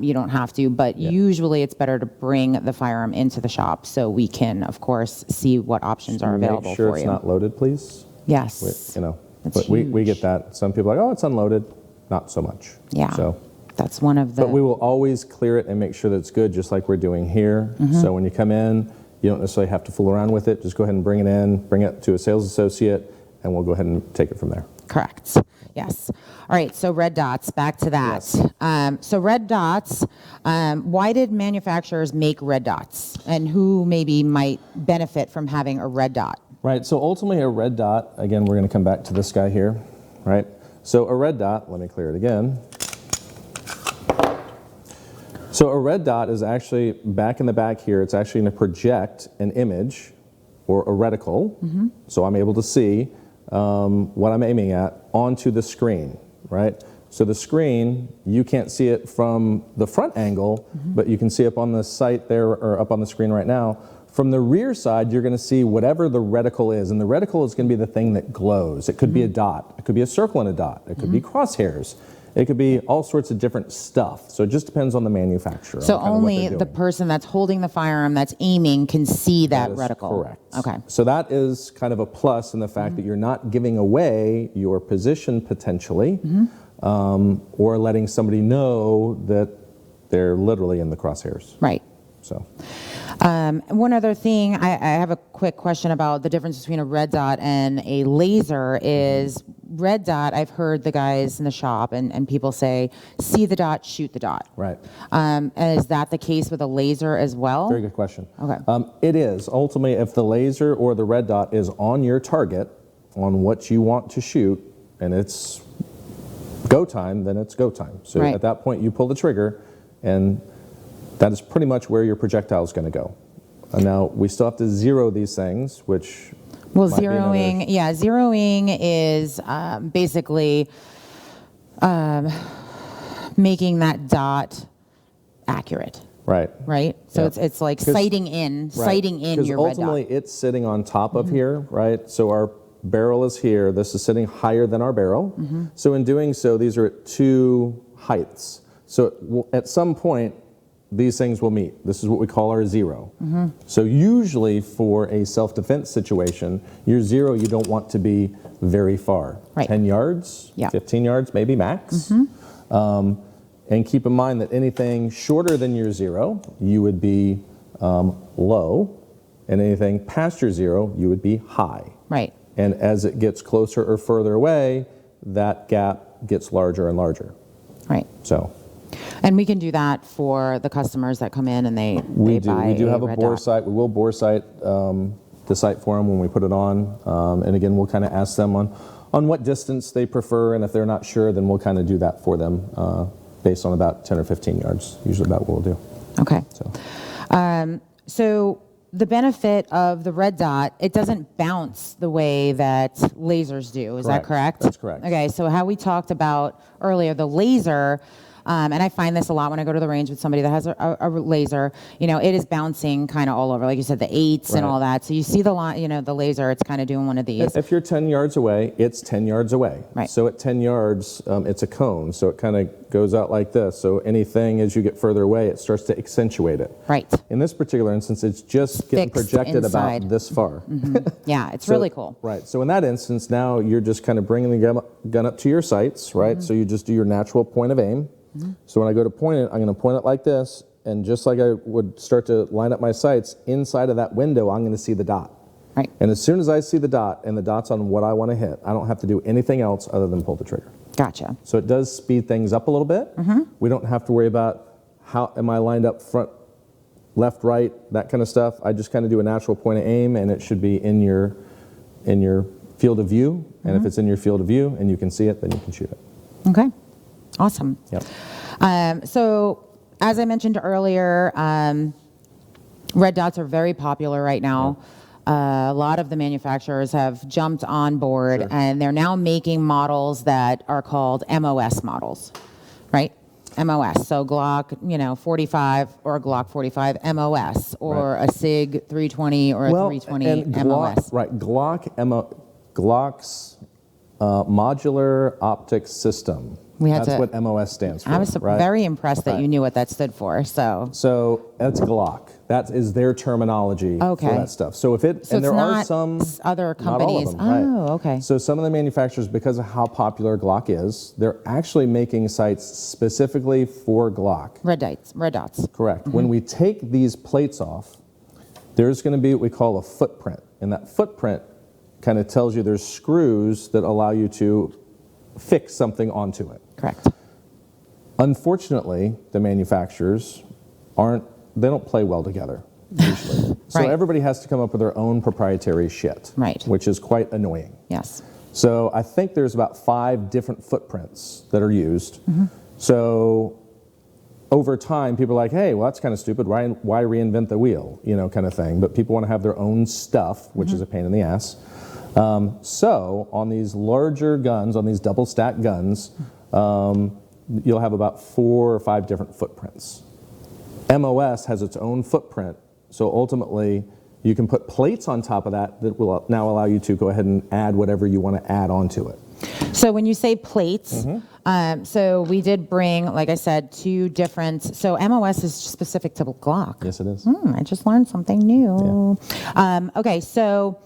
you don't have to. But usually it's better to bring the firearm into the shop so we can, of course, see what options are available for you. Make sure it's not loaded, please. Yes. But we get that. Some people are like, oh, it's unloaded. Not so much. Yeah. So that's one of the. But we will always clear it and make sure that it's good, just like we're doing here. So when you come in, you don't necessarily have to fool around with it. Just go ahead and bring it in, bring it to a sales associate, and we'll go ahead and take it from there. Correct. Yes. All right. So red dots. Back to that. Yes. So red dots. Why did manufacturers make red dots, and who maybe might benefit from having a red dot? Right. So ultimately, a red dot. Again, we're going to come back to this guy here. Right. So a red dot, let me clear it again. So a red dot is actually, back in the back here, it's actually going to project an image or a reticle. So I'm able to see what I'm aiming at onto the screen, right? So the screen, you can't see it from the front angle, but you can see up on the sight there, or up on the screen right now. From the rear side, you're going to see whatever the reticle is, and the reticle is going to be the thing that glows. It could be a dot, it could be a circle and a dot, it could be crosshairs, it could be all sorts of different stuff. So it just depends on the manufacturer. So only the person that's holding the firearm, that's aiming, can see that reticle. Correct. Okay. So that is kind of a plus in the fact that you're not giving away your position potentially, or letting somebody know that they're literally in the crosshairs. Right. So. One other thing, I have a quick question about the difference between a red dot and a laser is red dot, I've heard the guys in the shop and people say, see the dot, shoot the dot. Right. Is that the case with a laser as well? Very good question. Okay. It is. Ultimately, if the laser or the red dot is on your target, on what you want to shoot, and it's go time, then it's go time. So at that point, you pull the trigger, and that is pretty much where your projectile is going to go. And now we still have to zero these things, which zeroing is basically making that dot accurate. Right. Right. So it's like sighting in your red dot. Ultimately, it's sitting on top of here, right? So our barrel is here. This is sitting higher than our barrel. So in doing so, these are at two heights. So at some point, these things will meet. This is what we call our zero. So usually for a self-defense situation, your zero you don't want to be very far. 10 yards, 15 yards, maybe max. And keep in mind that anything shorter than your zero, you would be low, and anything past your zero, you would be high. Right. And as it gets closer or further away, that gap gets larger and larger. Right. So. And we can do that for the customers that come in and they buy We do have a bore dot. sight. We will bore sight the sight for them when we put it on. And again, we'll kind of ask them on what distance they prefer, and if they're not sure, then we'll kind of do that for them based on about 10 or 15 yards, usually about what we'll do. Okay. So the benefit of the red dot, it doesn't bounce the way that lasers do. Is that correct? That's correct. Okay, so how we talked about earlier, the laser, And I find this a lot when I go to the range with somebody that has a laser. You know, it is bouncing kind of all over, like you said, the 8s and all that. So you see the line, you know, the laser, it's kind of doing one of these. If you're 10 yards away, it's 10 yards away. Right. So at 10 yards, it's a cone. So it kind of goes out like this. So anything as you get further away, it starts to accentuate it. Right. In this particular instance, it's just getting Fixed projected inside. about this far. Yeah, it's So- really cool. Right. So in that instance, now you're just kind of bringing the gun up to your sights, right? So you just do your natural point of aim. So when I go to point it, I'm going to point it like this. And just like I would start to line up my sights, inside of that window, I'm going to see the dot. Right. And as soon as I see the dot and the dot's on what I want to hit, I don't have to do anything else other than pull the trigger. Gotcha. So it does speed things up a little bit. We don't have to worry about how am I lined up front, left, right, that kind of stuff. I just kind of do a natural point of aim, and it should be in your field of view. And if it's in your field of view and you can see it, then you can shoot it. Okay. Awesome. Yep. So as I mentioned earlier, red dots are very popular right now. A lot of the manufacturers have jumped on board, and they're now making models that are called MOS models, right? MOS. So Glock, you know, 45 or a Glock 45 MOS, or a SIG 320 or a 320 and MOS. Glock's modular optics system. That's what MOS stands for. I was very impressed that you knew what that stood for. So that's Glock. That is their terminology for that stuff. So if it, so and there it's are not some other companies. Not all of them, Oh, okay. So some of the manufacturers, because of how popular Glock is, they're actually making sights specifically for Glock. Red dots. Correct. When we take these plates off, there's going to be what we call a footprint, and that footprint kind of tells you there's screws that allow you to fix something onto it. Correct. Unfortunately, the manufacturers they don't play well together, usually. So everybody has to come up with their own proprietary shit, which is quite annoying. Yes. So I think there's about 5 different footprints that are used. So over time, people are like, hey, well, that's kind of stupid. Why reinvent the wheel, you know, kind of thing. But people want to have their own stuff, which is a pain in the ass. So on these larger guns, on these double stack guns, you'll have about 4 or 5 different footprints. MOS has its own footprint, so ultimately you can put plates on top of that that will now allow you to go ahead and add whatever you want to add onto it. So when you say plates, so we did bring, like I said, 2 different, so MOS is specific to Glock. Yes, it is. I just learned something new. Yeah. Okay, so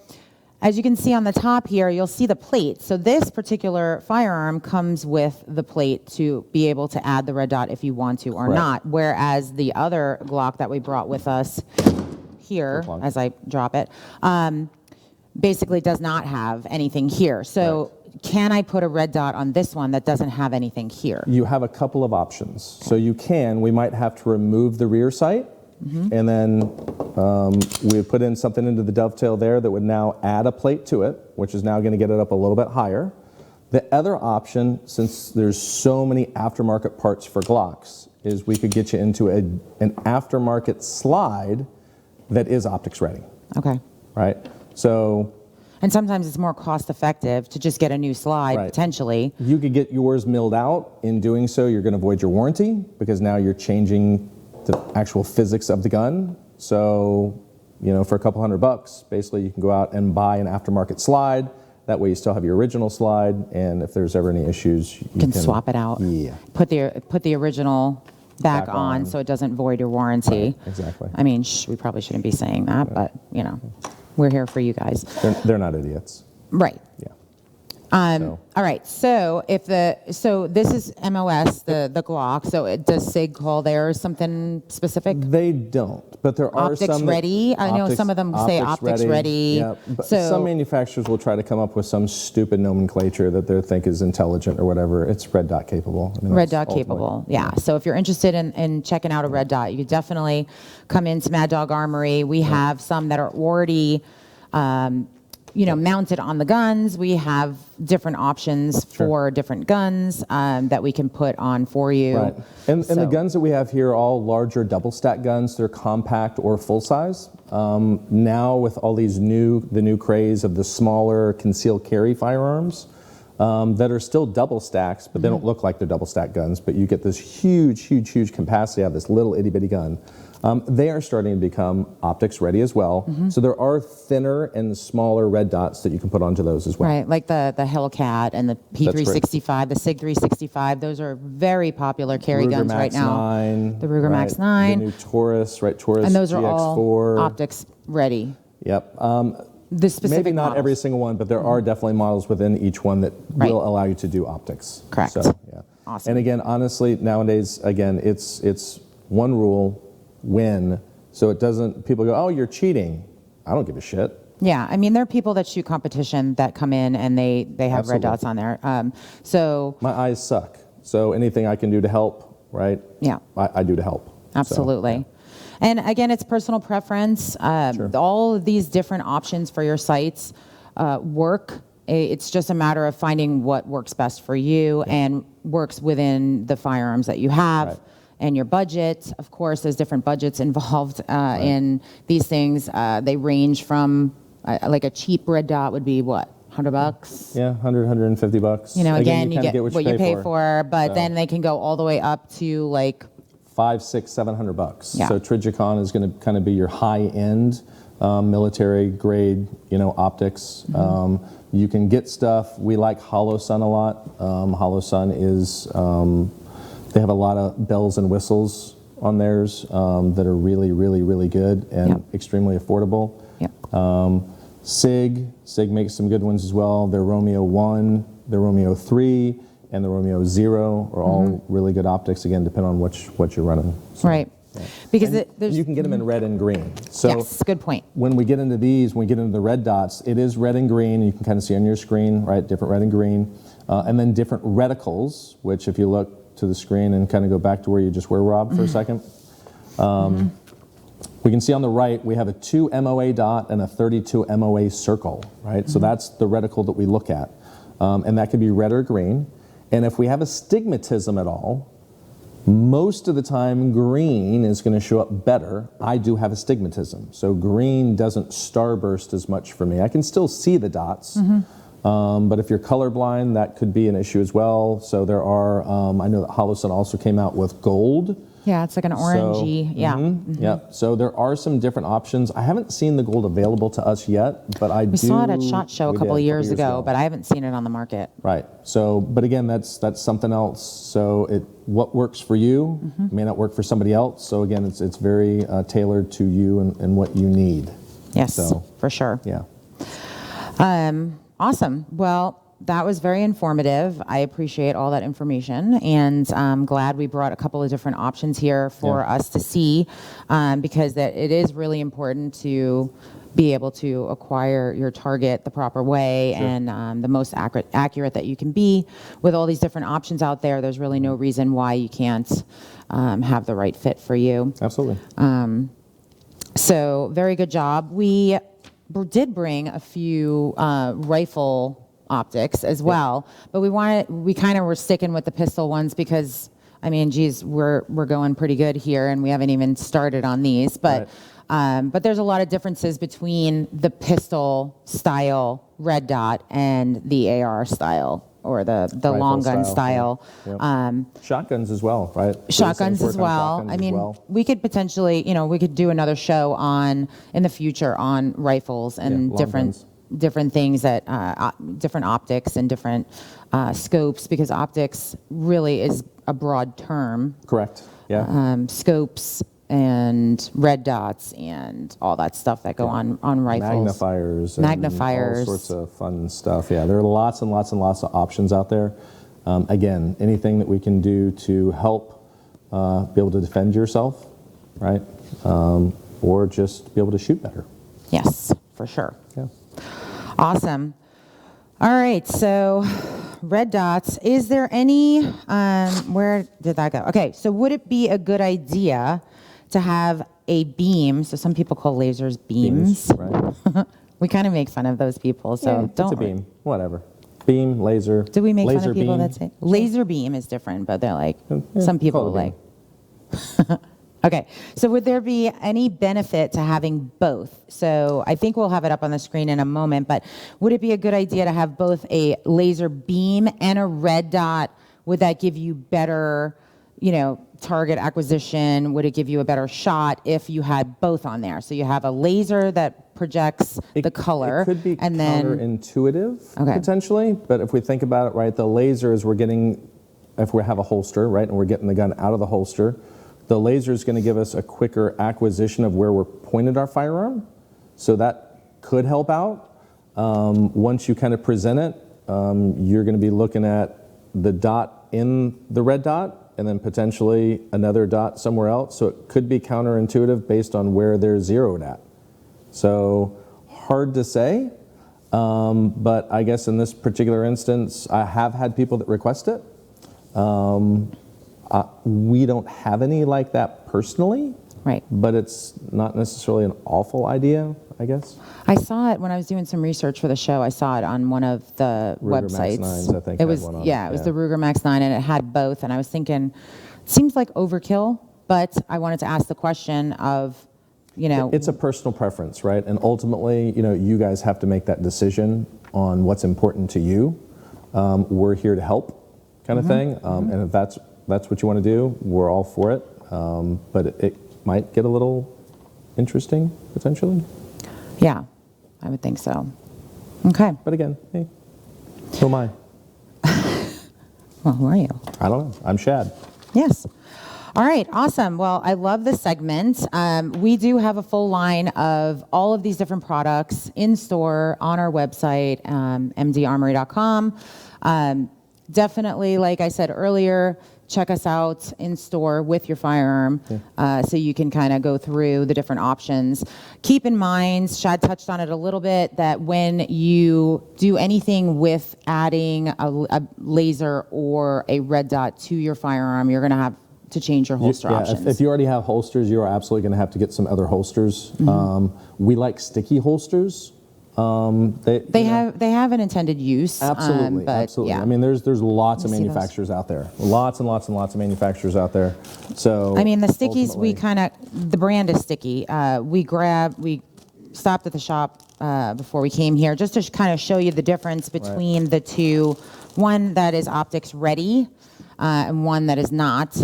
as you can see on the top here, you'll see the plate. So this particular firearm comes with the plate to be able to add the red dot if you want to or not, whereas the other Glock that we brought with us here, as I drop it, basically does not have anything here. So can I put a red dot on this one that doesn't have anything here? You have a couple of options. So we might have to remove the rear sight, and then we put in something into the dovetail there that would now add a plate to it, which is now going to get it up a little bit higher. The other option, since there's so many aftermarket parts for Glocks, is we could get you into an aftermarket slide that is optics ready. Okay. Right? So... And sometimes it's more cost effective to just get a new slide, potentially. You could get yours milled out. In doing so, you're going to void your warranty because now you're changing the actual physics of the gun. So, you know, for a couple $100, basically you can go out and buy an aftermarket slide. That way you still have your original slide, and if there's ever any issues, you can swap it out. Yeah. Put the original back on so it doesn't void your warranty. Exactly. I mean, we probably shouldn't be saying that, but, you know, we're here for you guys. They're not idiots. Right. Yeah. All right. So this is MOS, the Glock. So does SIG call theirs something specific? They don't, but there are optics some ready. I know some of them say optics ready. Yeah, but some manufacturers will try to come up with some stupid nomenclature that they think is intelligent or whatever. It's red dot capable. I mean, red dot capable. Yeah. So if you're interested in checking out a red dot, you could definitely come into Mad Dog Armory. We have some that are already mounted on the guns. We have different options for different guns that we can put on for you. Right. And the guns that we have here are all larger double stack guns. They're compact or full size. Now with all these the new craze of the smaller concealed carry firearms, that are still double stacks, but they don't look like they're double stack guns, but you get this huge capacity out of this little itty bitty gun. They are starting to become optics ready as well. So there are thinner and smaller red dots that you can put onto those as well. Right, like the Hellcat and the P365, the SIG 365. Those are very popular carry Ruger guns Max right now. 9, The Ruger Max right, 9. the new Taurus, right? Taurus And those are GX4. all optics ready. Yep. The specific Maybe not models. every single one, but there are definitely models within each one that will allow you to do optics. Correct. So, yeah. Awesome. And again, honestly, nowadays, again, it's one rule, win. So it doesn't, people go, oh, you're cheating. I don't give a shit. Yeah, I mean, there are people that shoot competition that come in and they have red dots on there. So my eyes suck. So anything I can do to help, right? Yeah. I do to help. Absolutely. So, yeah. And again, it's personal preference. All of these different options for your sights work. It's just a matter of finding what works best for you and works within the firearms that you have and your budget. Of course, there's different budgets involved in these things. They range from like a cheap red dot would be what? $100? Yeah, 150 bucks. You know, again, you get what you pay for, but So then they can go all the way up to like $500, $600, $700. Yeah. So Trijicon is going to kind of be your high-end military grade, optics. You can get stuff. We like HoloSun a lot. HoloSun is they have a lot of bells and whistles on theirs that are really good and extremely affordable. SIG makes some good ones as well. Their Romeo 1, their Romeo 3, and the Romeo 0 are all really good optics, again, depending on what you're running. So, right. Because you can get them in red and green. So yes, good point. when we get into these, when we get into the red dots, it is red and green. You can kind of see on your screen, right, different red and green. And then different reticles, which if you look to the screen and kind of go back to where you just were, Rob, for a second. We can see on the right, we have a 2 MOA dot and a 32 MOA circle, right? So that's the reticle that we look at. And that could be red or green. And if we have astigmatism at all, most of the time green is going to show up better. I do have astigmatism, so green doesn't starburst as much for me. I can still see the dots, but if you're colorblind, that could be an issue as well. So there are, I know that HoloSun also came out with gold. Yeah, it's like an orangey, Yeah, so there are some different options. I haven't seen the gold available to us yet, but We saw it at SHOT Show a couple of years ago, but I haven't seen it on the market. Right. So, but again, that's something else. So what works for you may not work for somebody else. So again, it's very tailored to you and what you need. Yes, So, for sure. yeah. Awesome. Well, that was very informative. I appreciate all that information, and I'm glad we brought a couple of different options here for us to see, because it is really important to be able to acquire your target the proper way and the most accurate that you can be. With all these different options out there, there's really no reason why you can't have the right fit for you. Absolutely. So very good job. We did bring a few rifle optics as well, but we kind of were sticking with the pistol ones because, I mean, geez, we're going pretty good here, and we haven't even started on these, but there's a lot of differences between the pistol style red dot and the AR style or the long gun style. Shotguns as well, right? Shotguns as well. I mean, we could potentially, we could do another show in the future on rifles and different things that, different optics and different scopes, because optics really is a broad term. Correct. Yeah. Scopes and red dots and all that stuff that go on rifles. Magnifiers. All sorts of fun stuff. Yeah, there are lots and lots and lots of options out there. Again, anything that we can do to help be able to defend yourself, right? Or just be able to shoot better. Yes, for sure. Yeah. Awesome. All right, so red dots. Is there any, where did that go? Okay, so would it be a good idea to have a beam? So some people call lasers beams. Right. We kind of make fun of those people, so don't. It's a beam, whatever. Beam, laser. Do we make laser fun of people beam? that say laser beam is different, but they're like, some people are like. Okay, so would there be any benefit to having both? So I think we'll have it up on the screen in a moment, but would it be a good idea to have both a laser beam and a red dot? Would that give you better, target acquisition? Would it give you a better shot if you had both on there? So you have a laser that projects the color. It could be and then counterintuitive, Okay. potentially, but if we think about it, right, the laser is if we have a holster, right, and we're getting the gun out of the holster, the laser is going to give us a quicker acquisition of where we're pointed our firearm, so that could help out. Once you kind of present it, you're going to be looking at the dot in the red dot and then potentially another dot somewhere else, so it could be counterintuitive based on where they're zeroed at. So hard to say, but I guess in this particular instance, I have had people that request it. We don't have any like that personally, right. but it's not necessarily an awful idea, I guess. I saw it when I was doing some research for the show. I saw it on one of the Ruger websites. Max 9s, I think, it had was one on yeah, it, it was the Ruger Max 9, and it had both. And I was thinking, seems like overkill, but I wanted to ask the question of, It's a personal preference, right? And ultimately, you guys have to make that decision on what's important to you. We're here to help, kind of thing. And if that's what you want to do, we're all for it. But it might get a little interesting, potentially. Yeah, I would think so. Okay. But again, hey, who am I? Well, who are you? I don't know. I'm Shad. Yes. All right, awesome. Well, I love this segment. We do have a full line of all of these different products in store on our website, mdarmory.com. Definitely, like I said earlier, check us out in store with your firearm so you can kind of go through the different options. Keep in mind, Shad touched on it a little bit, that when you do anything with adding a laser or a red dot to your firearm, you're going to have to change your holster options. If you already have holsters, you are absolutely going to have to get some other holsters. We like sticky holsters. They have an intended use. Absolutely, but absolutely. Yeah. I mean, there's lots of manufacturers out there, lots and lots and lots of manufacturers out there. So I mean, the stickies, the brand is Sticky. We stopped at the shop before we came here just to kind of show you the difference between the two. One that is optics ready and one that is not.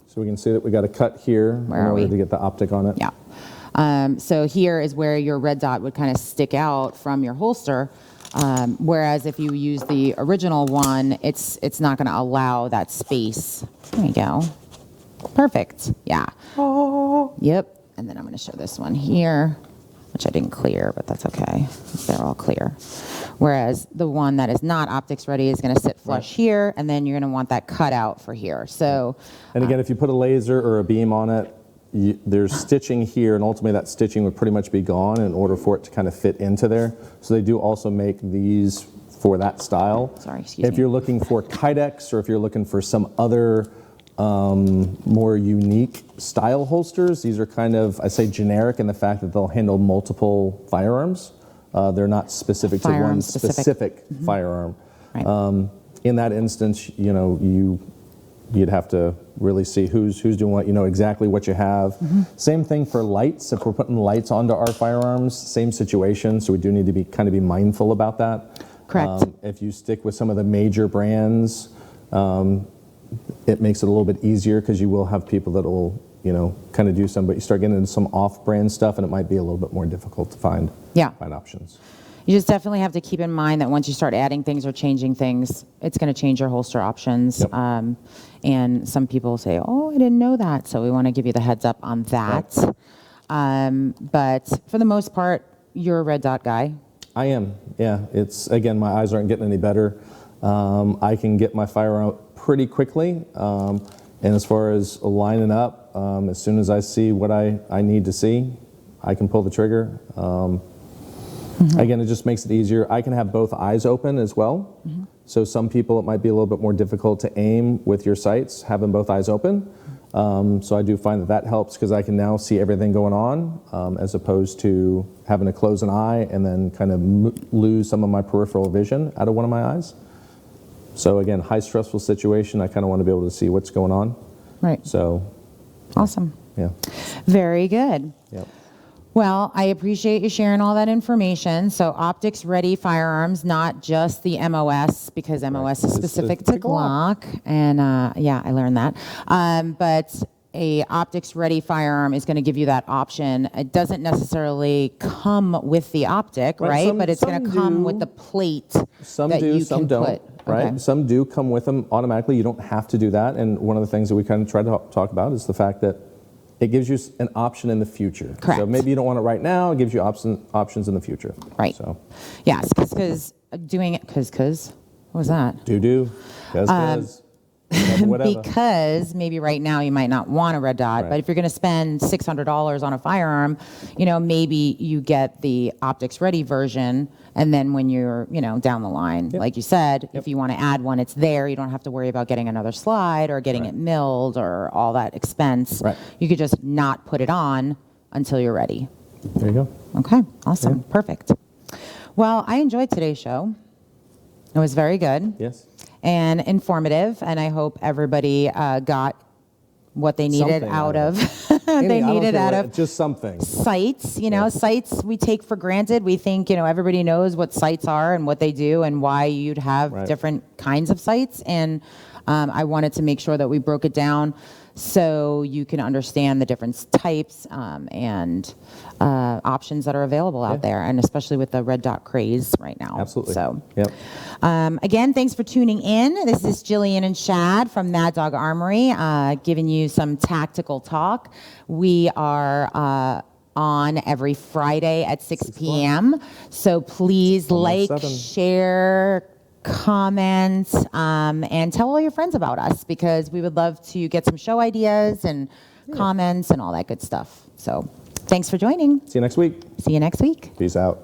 So we can see that we got a cut here in order to get the optic on it. Yeah. So here is where your red dot would kind of stick out from your holster, whereas if you use the original one, it's not going to allow that space. There you go. Perfect. Yeah. Oh. Yep. And then I'm going to show this one here, which I didn't clear, but that's okay. They're all clear. Whereas the one that is not optics ready is going to sit flush here, and then you're going to want that cut out for here. So. And again, if you put a laser or a beam on it, there's stitching here, and ultimately that stitching would pretty much be gone in order for it to kind of fit into there. So they do also make these for that style. Sorry, excuse me. If you're looking for Kydex or if you're looking for some other more unique style holsters, these are kind of, I say, generic in the fact that they'll handle multiple firearms. They're not specific to one specific firearm. Right. In that instance, you'd have to really see who's doing what, exactly what you have. Same thing for lights. If we're putting lights onto our firearms, same situation. So we do need to be mindful about that. Correct. If you stick with some of the major brands, it makes it a little bit easier because you will have people that will, kind of do some, but you start getting into some off-brand stuff and it might be a little bit more difficult to find options. You just definitely have to keep in mind that once you start adding things or changing things, it's going to change your holster options. Yep. And some people say, oh, I didn't know that. So we want to give you the heads up on that. Right. But for the most part, you're a red dot guy. I am, yeah. It's, again, my eyes aren't getting any better. I can get my fire out pretty quickly. And as far as lining up, as soon as I see what I need to see, I can pull the trigger. Again, it just makes it easier. I can have both eyes open as well. So some people, it might be a little bit more difficult to aim with your sights, having both eyes open. So I do find that helps because I can now see everything going on as opposed to having to close an eye and then kind of lose some of my peripheral vision out of one of my eyes. So again, high stressful situation, I kind of want to be able to see what's going on. Right. So. Awesome. Yeah. Very good. Yep. Well, I appreciate you sharing all that information. So optics-ready firearms, not just the MOS, because MOS is specific to Glock. And yeah, I learned that. But a optics-ready firearm is going to give you that option. It doesn't necessarily come with the optic, right? But it's going to come with the plate that you some can don't, put. right? Okay. Some do come with them automatically. You don't have to do that. And one of the things that we kind of try to talk about is the fact that it gives you an option in the future. Correct. So maybe you don't want it right now. It gives you options in the future. Right. So. Yes, because doing it, what was that? Cause. Whatever. Because maybe right now you might not want a red dot, but if you're going to spend $600 on a firearm, maybe you get the optics ready version, and then when you're, down the line, like you said, if you want to add one, it's there. You don't have to worry about getting another slide or getting it milled or all that expense. Right. You could just not put it on until you're ready. There you go. Okay, awesome, perfect. Well, I enjoyed today's show. It was very good. Yes. And informative, and I hope everybody got what they needed out of just something. Sights. Sights we take for granted. We think everybody knows what sights are and what they do and why you'd have different kinds of sights. And I wanted to make sure that we broke it down so you can understand the different types and options that are available out there, and especially with the red dot craze right now. Absolutely. So, yep. Again, thanks for tuning in. This is Jillian and Shad from Mad Dog Armory, giving you some tactical talk. We are on every Friday at 6 p.m. So please like, share, comment, and tell all your friends about us, because we would love to get some show ideas and comments and all that good stuff. So thanks for joining. See you next week. See you next week. Peace out.